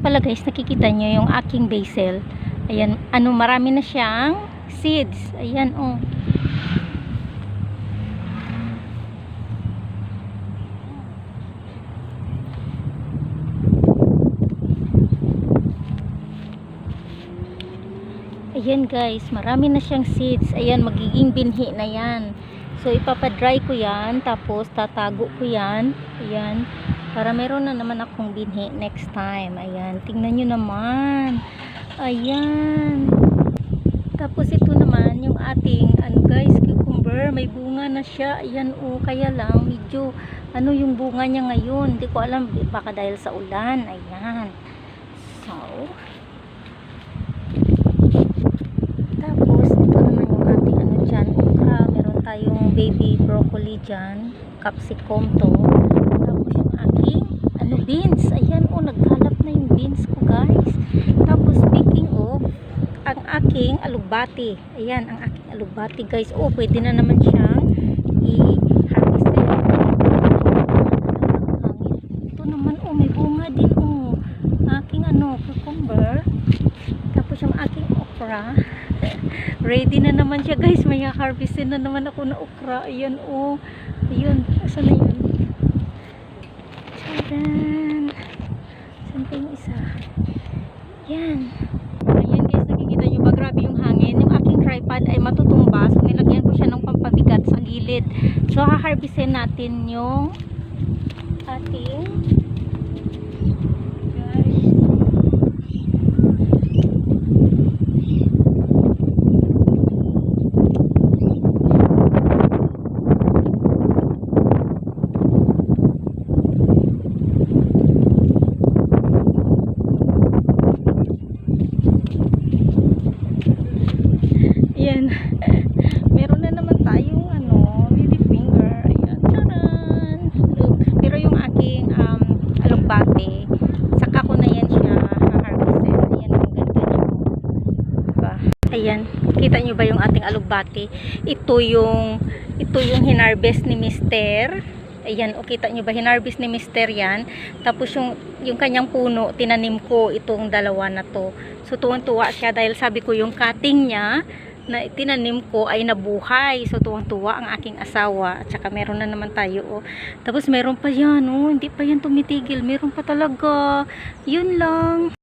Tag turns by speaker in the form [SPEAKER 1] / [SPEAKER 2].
[SPEAKER 1] pala guys, nakikita nyo yung aking basil. Ayan, ano, marami na siyang seeds. Ayan, oh. Ayan guys, marami na siyang seeds. Ayan, magiging binhi na yan. So, ipapadry ko yan. Tapos, tatago ko yan. Ayan. Para meron na naman akong binhi next time. Ayan. Tingnan nyo naman. Ayan. Tapos, ito naman, yung ating, ano guys, cucumber. May bunga na siya. Ayan, oh. Kaya lang, medyo, ano yung bunga niya ngayon. Hindi ko alam, baka dahil sa ulan. Ayan. So, tapos, ito naman yung ating ano dyan, meron tayong baby broccoli dyan, capsicum to. Tapos yung aking ano, beans. Ayan, oh, nagkalap na yung beans ko guys. Tapos speaking of, ang aking alugbati. Ayan, ang aking alugbati guys. Oh, pwede na naman siyang i-harvest. Ito naman, oh, may bunga din, oh. Aking ano, cucumber. Tapos yung aking okra. Ready na naman siya guys. May harvestin na naman ako na okra. Ayan, oh. Ayun. Saan na yun? Tadaan. Saan pa yung isa? Yan. Ayan guys. Nakikita nyo ba? Grabe yung hangin. Yung aking tripod ay matutumba. So nilagyan ko siya ng pampabigat sa gilid. So haharvestin natin yung ating meron na naman tayong ano, lily finger. Ayan, charan. Look. Pero yung aking alugbate, saka ko na yan siya ha-harvestin. Ayan, ang ganda niya. Diba? Ayan, kita nyo ba yung ating alugbate? Ito yung hinarvest ni Mister. Ayan, o kita nyo ba, hinarvest ni Mister yan. Tapos yung kanyang puno, tinanim ko itong dalawa na to. So tuwang-tuwa siya dahil sabi ko yung cutting niya na tinanim ko ay nabuhay. So tuwang-tuwa ang aking asawa. At saka meron na naman tayo, oh. Tapos meron pa yan, oh. Hindi pa yan tumitigil. Meron pa talaga. Yun lang.